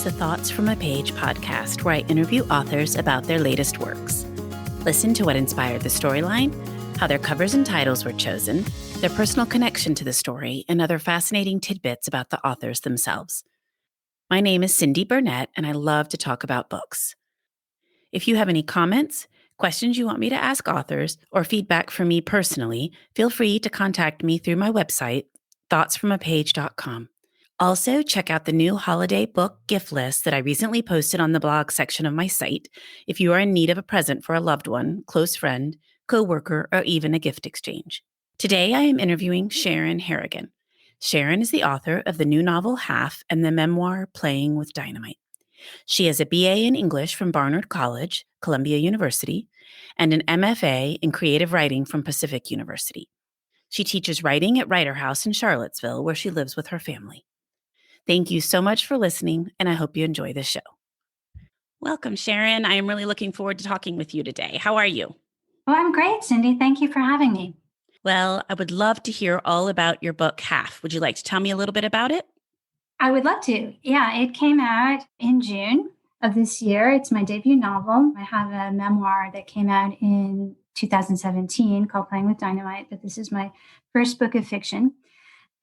is the Thoughts from a Page podcast, where I interview authors about their latest works. Listen to what inspired the storyline, how their covers and titles were chosen, their personal connection to the story, and other fascinating tidbits about the authors themselves. My name is Cindy Burnett, and I love to talk about books. If you have any comments, questions you want me to ask authors, or feedback from me personally, feel free to contact me through my website, thoughtsfromapage.com. Also, check out the new holiday book gift list that I recently posted on the blog section of my site if you are in need of a present for a loved one, close friend, coworker, or even a gift exchange. Today, I am interviewing Sharon Harrigan. Sharon is the author of the new novel Half and the memoir Playing with Dynamite. She has a BA in English from Barnard College, Columbia University, and an MFA in creative writing from Pacific University. She teaches writing at Writer House in Charlottesville, where she lives with her family. Thank you so much for listening, and I hope you enjoy the show. Welcome, Sharon. I am really looking forward to talking with you today. How are you? Oh, I'm great, Cindy. Thank you for having me. Well, I would love to hear all about your book, Half. Would you like to tell me a little bit about it? I would love to. Yeah, it came out in June of this year. It's my debut novel. I have a memoir that came out in 2017 called Playing with Dynamite, but this is my first book of fiction.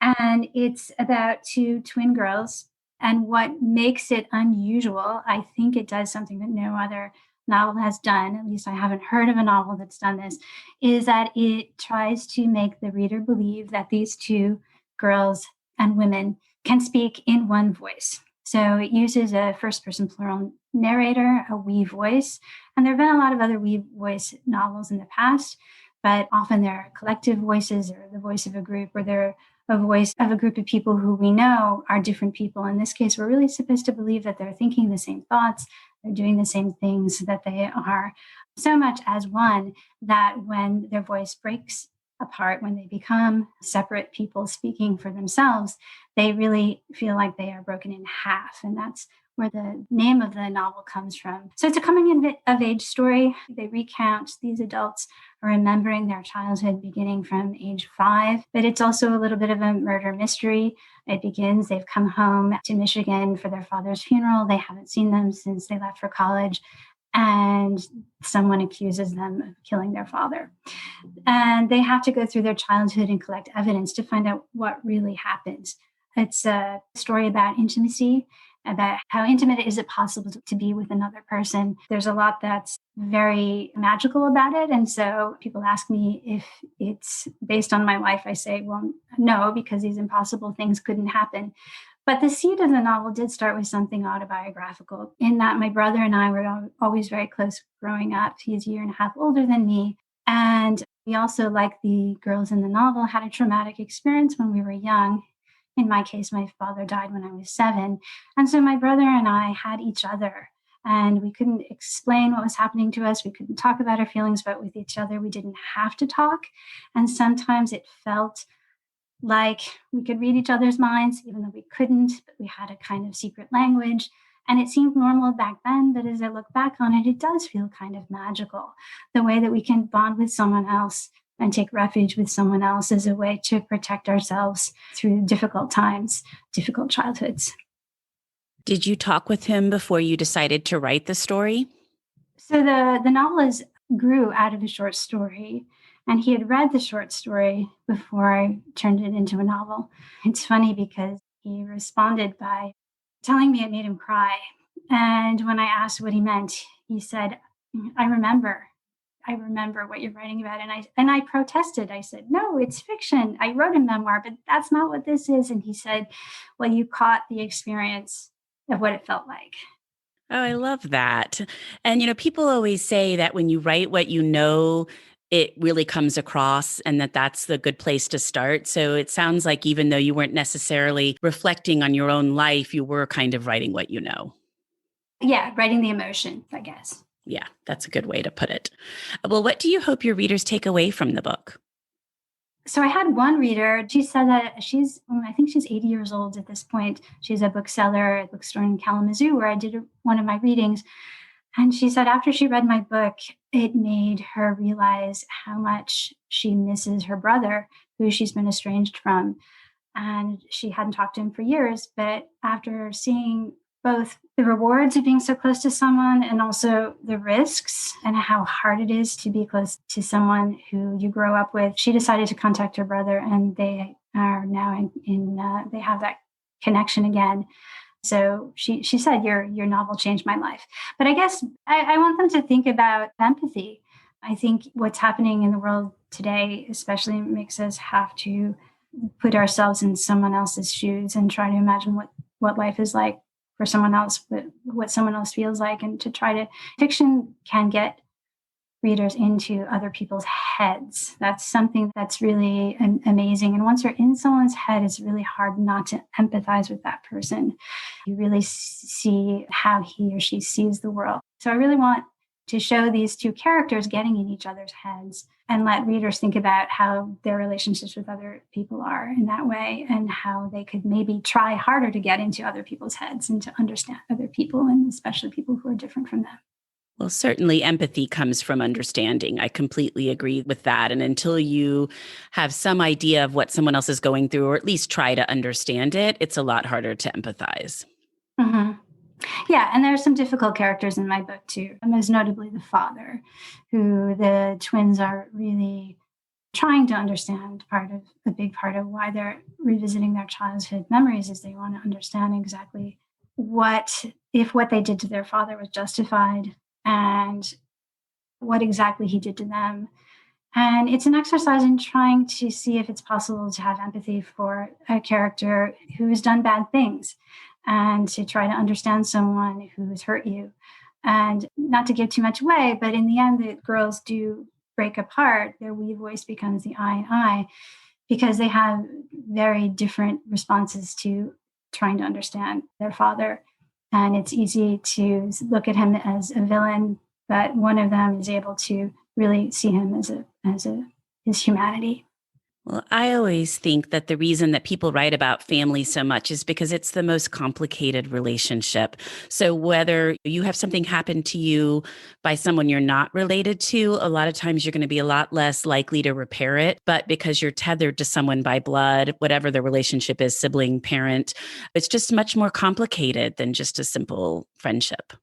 And it's about two twin girls. And what makes it unusual, I think it does something that no other novel has done, at least I haven't heard of a novel that's done this, is that it tries to make the reader believe that these two girls and women can speak in one voice. So it uses a first-person plural narrator, a we voice, and there have been a lot of other we voice novels in the past, but often they're collective voices or the voice of a group, or they're a voice of a group of people who we know are different people. In this case, we're really supposed to believe that they're thinking the same thoughts, they're doing the same things, that they are so much as one, that when their voice breaks apart, when they become separate people speaking for themselves, they really feel like they are broken in half. And that's where the name of the novel comes from. So it's a coming of age story. They recount, these adults are remembering their childhood beginning from age 5, but it's also a little bit of a murder mystery. It begins, they've come home to Michigan for their father's funeral. They haven't seen them since they left for college, and someone accuses them of killing their father. And they have to go through their childhood and collect evidence to find out what really happened. It's a story about intimacy, about how intimate is it possible to be with another person. There's a lot that's very magical about it. And so people ask me if it's based on my life. I say, well, no, because these impossible things couldn't happen. But the seed of the novel did start with something autobiographical, in that my brother and I were always very close growing up. He's a year and a half older than me. And we also, like the girls in the novel, had a traumatic experience when we were young. In my case, my father died when I was 7. And so my brother and I had each other, and we couldn't explain what was happening to us. We couldn't talk about our feelings, but with each other, we didn't have to talk. And sometimes it felt like we could read each other's minds, even though we couldn't, but we had a kind of secret language. And it seemed normal back then, but as I look back on it, it does feel kind of magical. The way that we can bond with someone else and take refuge with someone else as a way to protect ourselves through difficult times, difficult childhoods. Did you talk with him before you decided to write the story? So the novel grew out of a short story, and he had read the short story before I turned it into a novel. It's funny because he responded by telling me it made him cry. And when I asked what he meant, he said, I remember what you're writing about. And I protested. I said, no, it's fiction. I wrote a memoir, but that's not what this is. And he said, well, you caught the experience of what it felt like. Oh, I love that. And, people always say that when you write what you know, it really comes across, and that's the good place to start. So it sounds like even though you weren't necessarily reflecting on your own life, you were kind of writing what you know. Yeah, writing the emotion, I guess. Yeah, that's a good way to put it. Well, what do you hope your readers take away from the book? So I had one reader, she said that I think she's 80 years old at this point. She's a bookseller at a bookstore in Kalamazoo where I did one of my readings. And she said after she read my book, it made her realize how much she misses her brother, who she's been estranged from. And she hadn't talked to him for years. But after seeing both the rewards of being so close to someone and also the risks and how hard it is to be close to someone who you grow up with. She decided to contact her brother, and they are now they have that connection again. So she said, your novel changed my life. But I guess I want them to think about empathy. I think what's happening in the world today especially makes us have to put ourselves in someone else's shoes and try to imagine what life is like for someone else, what someone else feels like, and to try to, fiction can get readers into other people's heads. That's something that's really amazing. And once you're in someone's head, it's really hard not to empathize with that person. You really see how he or she sees the world. So I really want to show these two characters getting in each other's heads and let readers think about how their relationships with other people are in that way, and how they could maybe try harder to get into other people's heads and to understand other people, and especially people who are different from them. Well, certainly empathy comes from understanding. I completely agree with that. And until you have some idea of what someone else is going through, or at least try to understand it, it's a lot harder to empathize. Mm-hmm. Yeah, and there are some difficult characters in my book too, and most notably the father, who the twins are really trying to understand. A big part of why they're revisiting their childhood memories is they want to understand exactly if what they did to their father was justified, and what exactly he did to them. And it's an exercise in trying to see if it's possible to have empathy for a character who has done bad things, and to try to understand someone who has hurt you. And not to give too much away, but in the end, the girls do break apart. Their we voice becomes the I and I, because they have very different responses to trying to understand their father. And it's easy to look at him as a villain, but one of them is able to really see him as his humanity. Well, I always think that the reason that people write about family so much is because it's the most complicated relationship. So whether you have something happen to you by someone you're not related to, a lot of times you're going to be a lot less likely to repair it. But because you're tethered to someone by blood, whatever the relationship is, sibling, parent, it's just much more complicated than just a simple friendship.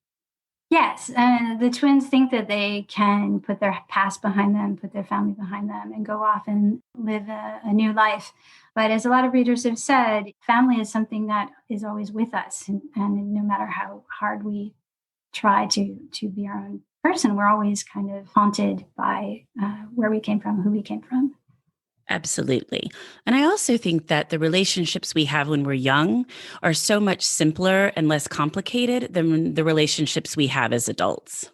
Yes, and the twins think that they can put their past behind them, put their family behind them, and go off and live a new life. But as a lot of readers have said, family is something that is always with us. And no matter how hard we try to be our own person, we're always kind of haunted by where we came from, who we came from. Absolutely. And I also think that the relationships we have when we're young are so much simpler and less complicated than the relationships we have as adults.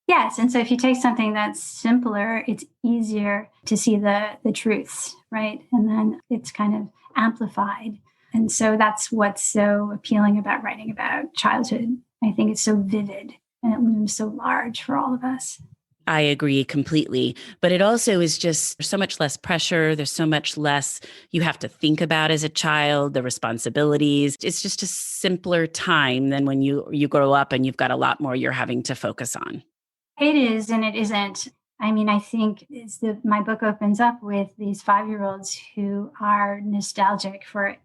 Yes. And so if you take something that's simpler, it's easier to see the truths, right? And then it's kind of amplified. And so that's what's so appealing about writing about childhood. I think it's so vivid and it looms so large for all of us. I agree completely. But it also is just so much less pressure. There's so much less you have to think about as a child, the responsibilities. It's just a simpler time than when you grow up and you've got a lot more you're having to focus on. It is, and it isn't. I mean, I think my book opens up with these 5-year-olds who are nostalgic for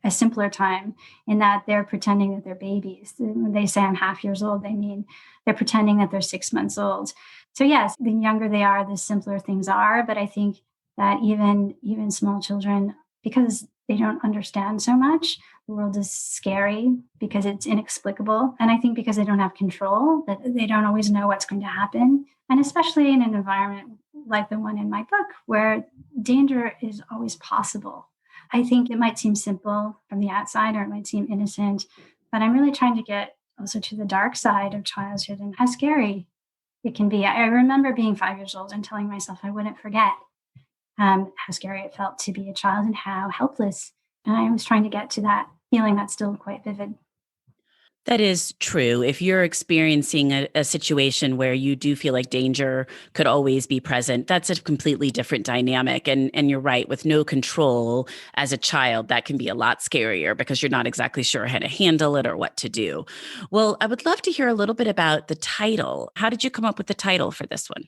a simpler time, in that they're pretending that they're babies. When they say I'm half years old, they mean they're pretending that they're 6 months old. So yes, the younger they are, the simpler things are. But I think that even small children, because they don't understand so much, the world is scary because it's inexplicable. And I think because they don't have control, that they don't always know what's going to happen. And especially in an environment like the one in my book, where danger is always possible. I think it might seem simple from the outside, or it might seem innocent, but I'm really trying to get also to the dark side of childhood and how scary it can be. I remember being 5 years old and telling myself I wouldn't forget how scary it felt to be a child and how helpless. And I was trying to get to that feeling that's still quite vivid. That is true. If you're experiencing a situation where you do feel like danger could always be present, that's a completely different dynamic. And you're right, with no control as a child, that can be a lot scarier because you're not exactly sure how to handle it or what to do. Well, I would love to hear a little bit about the title. How did you come up with the title for this one?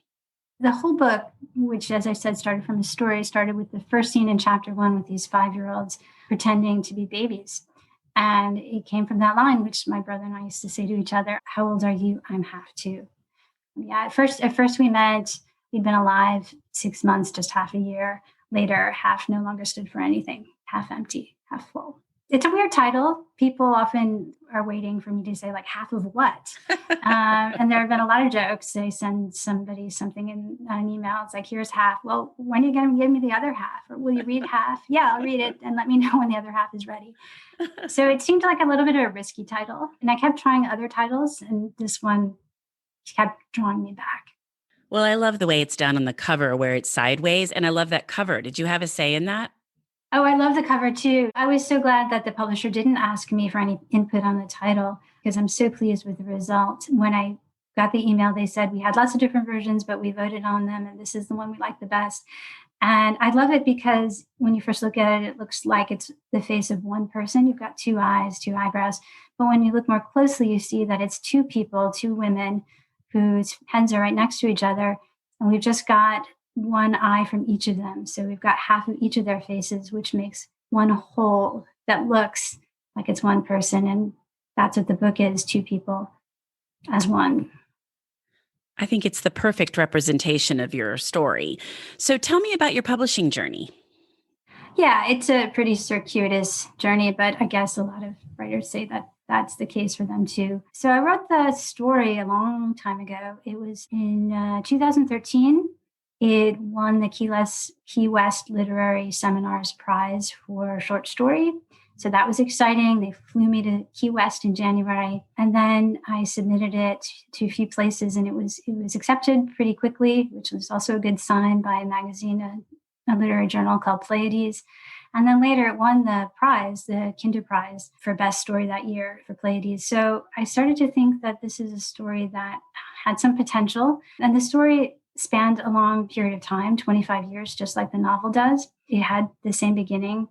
The whole book, which, as I said, started from a story, started with the first scene in chapter 1 with these 5-year-olds pretending to be babies. And it came from that line, which my brother and I used to say to each other, "How old are you? I'm half two." Yeah, at first we met, we'd been alive 6 months, just half a year. Later, half no longer stood for anything, half empty, half full. It's a weird title. People often are waiting for me to say, like, half of what? And there have been a lot of jokes. They send somebody something in an email. It's like, here's half. Well, when are you going to give me the other half? Or will you read half? Yeah, I'll read it and let me know when the other half is ready. So it seemed like a little bit of a risky title. And I kept trying other titles, and this one kept drawing me back. Well, I love the way it's done on the cover where it's sideways. And I love that cover. Did you have a say in that? Oh, I love the cover too. I was so glad that the publisher didn't ask me for any input on the title because I'm so pleased with the result. When I got the email, they said we had lots of different versions, but we voted on them and this is the one we like the best. And I love it because when you first look at it, it looks like it's the face of one person. You've got two eyes, two eyebrows. But when you look more closely, you see that it's two people, two women whose heads are right next to each other. And we've just got one eye from each of them. So we've got half of each of their faces, which makes one whole that looks like it's one person. And that's what the book is, two people as one. I think it's the perfect representation of your story. So tell me about your publishing journey. Yeah, it's a pretty circuitous journey, but I guess a lot of writers say that that's the case for them too. So I wrote the story a long time ago. It was in 2013. It won the Key West Literary Seminars Prize for short story. So that was exciting. They flew me to Key West in January, and then I submitted it to a few places, and it was accepted pretty quickly, which was also a good sign by a magazine, a literary journal called Pleiades. And then later it won the prize, the Kinder Prize for Best Story that year for Pleiades. So I started to think that this is a story that had some potential. And the story spanned a long period of time, 25 years, just like the novel does. It had the same beginning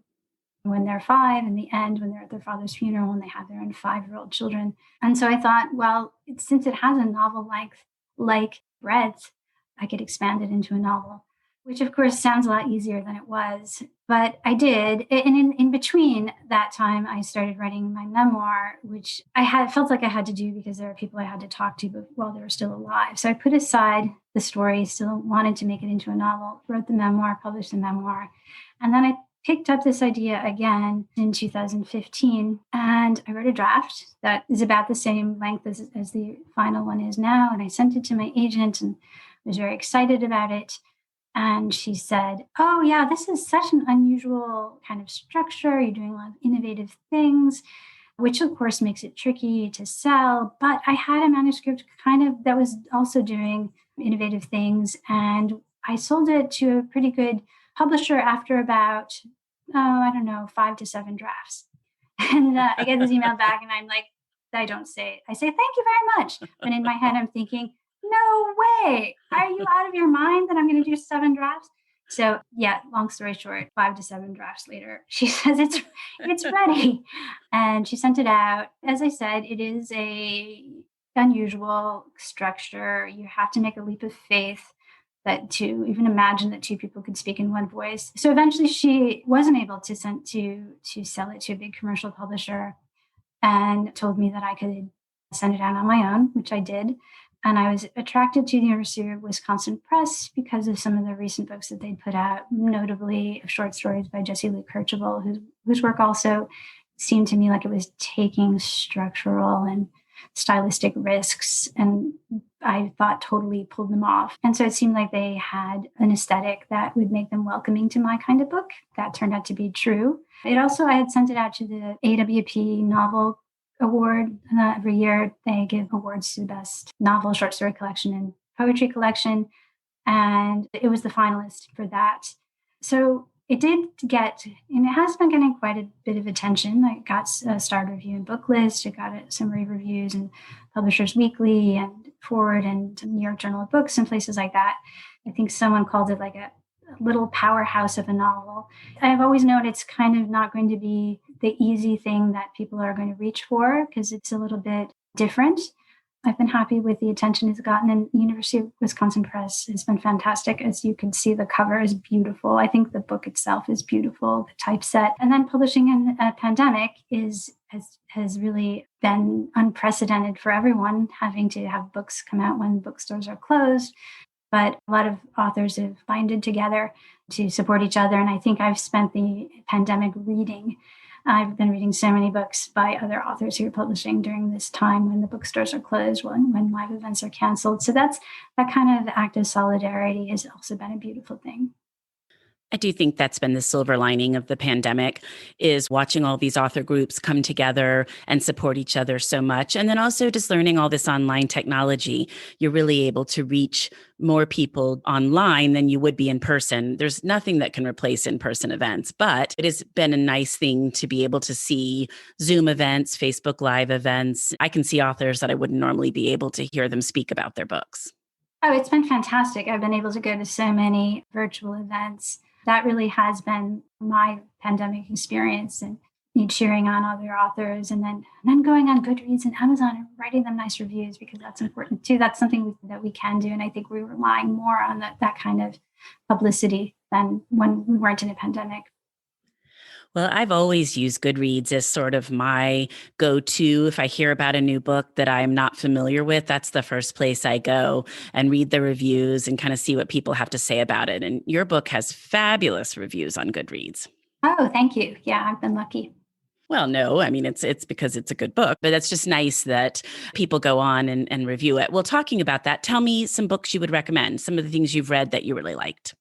when they're 5 and the end when they're at their father's funeral and they have their own 5-year-old children. And so I thought, well, since it has a novel like breadth, I could expand it into a novel, which of course sounds a lot easier than it was. But I did. And in between that time, I started writing my memoir, which I felt like I had to do because there are people I had to talk to while they were still alive. So I put aside the story, still wanted to make it into a novel, wrote the memoir, published the memoir. And then I picked up this idea again in 2015, and I wrote a draft that is about the same length as the final one is now. And I sent it to my agent and was very excited about it. And she said, "Oh, yeah, this is such an unusual kind of structure. You're doing a lot of innovative things," which of course makes it tricky to sell. But I had a manuscript kind of that was also doing innovative things. And I sold it to a pretty good publisher after about, 5 to 7 drafts. And I get this email back and I'm like, I don't say it. I say, "Thank you very much." And in my head, I'm thinking, no way. Are you out of your mind that I'm going to do 7 drafts? So yeah, long story short, 5 to 7 drafts later, she says it's ready. And she sent it out. As I said, it is a unusual structure. You have to make a leap of faith that to even imagine that two people could speak in one voice. So eventually she wasn't able to sell it to a big commercial publisher and told me that I could send it out on my own, which I did. And I was attracted to the University of Wisconsin Press because of some of the recent books that they'd put out, notably short stories by Jessie Lee Kirchable, whose work also seemed to me like it was taking structural and stylistic risks, and I thought totally pulled them off. And so it seemed like they had an aesthetic that would make them welcoming to my kind of book. That turned out to be true. I had sent it out to the AWP Novel Award. Every year they give awards to the best novel, short story collection, and poetry collection. And it was the finalist for that. So it did get, and it has been getting quite a bit of attention. It got a starred review in Booklist. It got some rave reviews in Publishers Weekly and Fordon and New York Journal of Books and places like that. I think someone called it like a little powerhouse of a novel. I've always known it's kind of not going to be the easy thing that people are going to reach for because it's a little bit different. I've been happy with the attention it's gotten, and University of Wisconsin Press has been fantastic. As you can see, the cover is beautiful. I think the book itself is beautiful, the typeset. And then publishing in a pandemic has really been unprecedented for everyone, having to have books come out when bookstores are closed. But a lot of authors have binded together to support each other. And I think I've spent the pandemic reading. I've been reading so many books by other authors who are publishing during this time when the bookstores are closed, when live events are canceled. So that kind of act of solidarity has also been a beautiful thing. I do think that's been the silver lining of the pandemic, is watching all these author groups come together and support each other so much. And then also just learning all this online technology. You're really able to reach more people online than you would be in person. There's nothing that can replace in-person events, but it has been a nice thing to be able to see Zoom events, Facebook Live events. I can see authors that I wouldn't normally be able to hear them speak about their books. Oh, it's been fantastic. I've been able to go to so many virtual events. That really has been my pandemic experience, and cheering on other authors, and then going on Goodreads and Amazon and writing them nice reviews, because that's important too. That's something that we can do. And I think we're relying more on that kind of publicity than when we weren't in a pandemic. Well, I've always used Goodreads as sort of my go-to. If I hear about a new book that I'm not familiar with, that's the first place I go and read the reviews and kind of see what people have to say about it. And your book has fabulous reviews on Goodreads. Oh, thank you. Yeah, I've been lucky. Well, no, I mean, it's because it's a good book, but it's just nice that people go on and review it. Well, talking about that, tell me some books you would recommend, some of the things you've read that you really liked.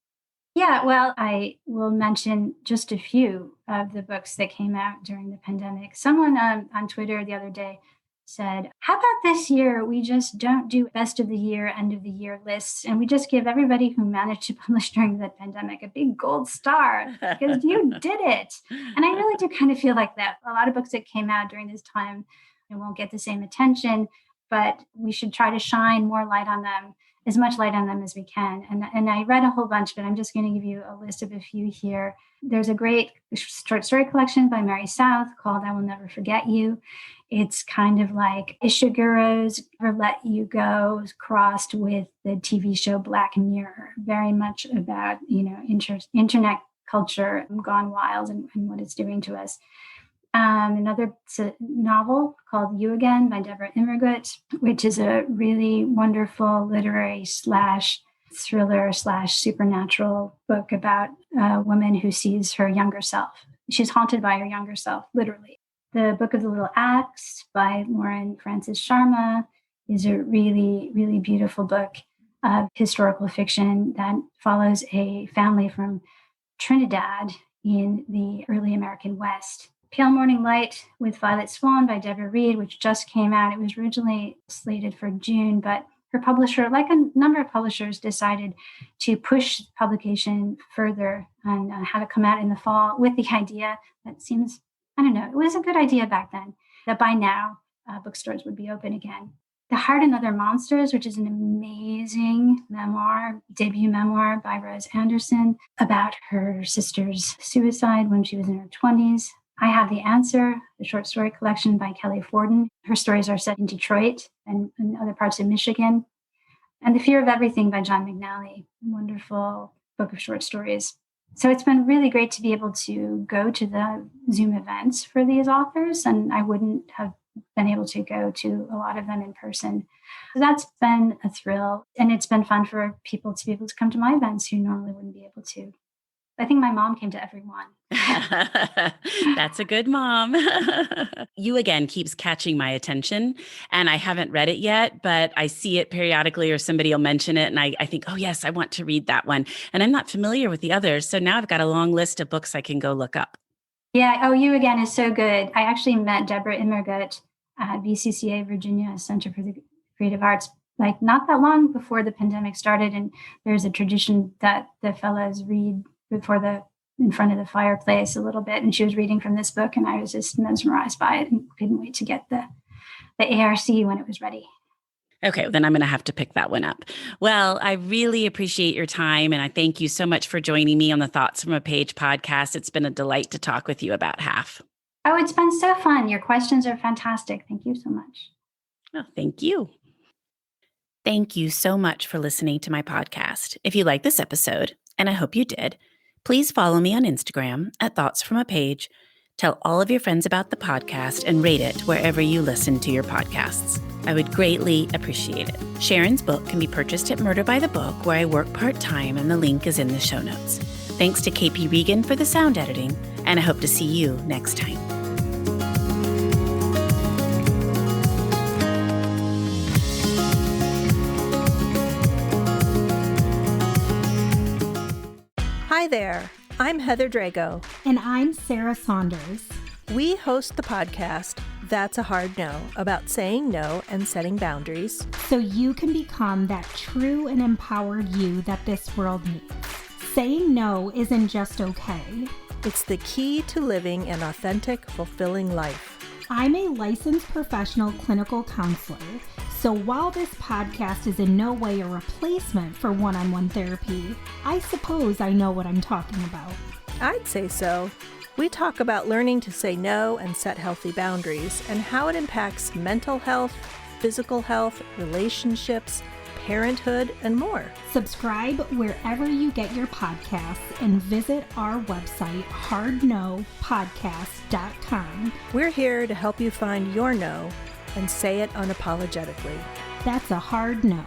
Yeah, well, I will mention just a few of the books that came out during the pandemic. Someone on Twitter the other day said, "How about this year we just don't do best of the year, end of the year lists, and we just give everybody who managed to publish during the pandemic a big gold star because you did it." And I really do kind of feel like that. A lot of books that came out during this time won't get the same attention, but we should try to shine more light on them, as much light on them as we can. And I read a whole bunch, but I'm just going to give you a list of a few here. There's a great short story collection by Mary South called I Will Never Forget You. It's kind of like Ishiguro's Never Let You Go crossed with the TV show Black Mirror, very much about, internet culture gone wild and what it's doing to us. Another novel called You Again by Debra Jo Immergut, which is a really wonderful literary / thriller / supernatural book about a woman who sees her younger self. She's haunted by her younger self, literally. The Book of the Little Axe by Lauren Francis-Sharma is a really, really beautiful book of historical fiction that follows a family from Trinidad in the early American West. Pale Morning Light with Violet Swan by Deborah Reed, which just came out. It was originally slated for June, but her publisher, like a number of publishers, decided to push publication further and have it come out in the fall, with the idea that seems, I don't know, it was a good idea back then, that by now bookstores would be open again. The Heart and Other Monsters, which is an amazing memoir, debut memoir by Rose Anderson about her sister's suicide when she was in her 20s. I Have the Answer, the short story collection by Kelly Fordon. Her stories are set in Detroit and other parts of Michigan. And The Fear of Everything by John McNally, a wonderful book of short stories. So it's been really great to be able to go to the Zoom events for these authors, and I wouldn't have been able to go to a lot of them in person. So that's been a thrill, and it's been fun for people to be able to come to my events who normally wouldn't be able to. I think my mom came to every one. That's a good mom. You Again keeps catching my attention, and I haven't read it yet, but I see it periodically or somebody will mention it. And I think, oh yes, I want to read that one. And I'm not familiar with the others. So now I've got a long list of books I can go look up. Yeah. Oh, You Again is so good. I actually met Debra Immergut at BCCA Virginia Center for the Creative Arts, like not that long before the pandemic started. And there's a tradition that the fellows read in front of the fireplace a little bit. And she was reading from this book, and I was just mesmerized by it and couldn't wait to get the ARC when it was ready. Okay, then I'm going to have to pick that one up. Well, I really appreciate your time, and I thank you so much for joining me on the Thoughts from a Page podcast. It's been a delight to talk with you about Half. Oh, it's been so fun. Your questions are fantastic. Thank you so much. Oh, thank you. Thank you so much for listening to my podcast. If you like this episode, and I hope you did, please follow me on Instagram at Thoughts From a Page. Tell all of your friends about the podcast and rate it wherever you listen to your podcasts. I would greatly appreciate it. Sharon's book can be purchased at Murder by the Book, where I work part-time, and the link is in the show notes. Thanks to KP Regan for the sound editing, and I hope to see you next time. Hi there, I'm Heather Drago. And I'm Sarah Saunders. We host the podcast, That's a Hard No, about saying no and setting boundaries. So you can become that true and empowered you that this world needs. Saying no isn't just okay. It's the key to living an authentic, fulfilling life. I'm a licensed professional clinical counselor, so while this podcast is in no way a replacement for one-on-one therapy, I suppose I know what I'm talking about. I'd say so. We talk about learning to say no and set healthy boundaries and how it impacts mental health, physical health, relationships, parenthood, and more. Subscribe wherever you get your podcasts and visit our website, hardnopodcast.com. We're here to help you find your no and say it unapologetically. That's a hard no.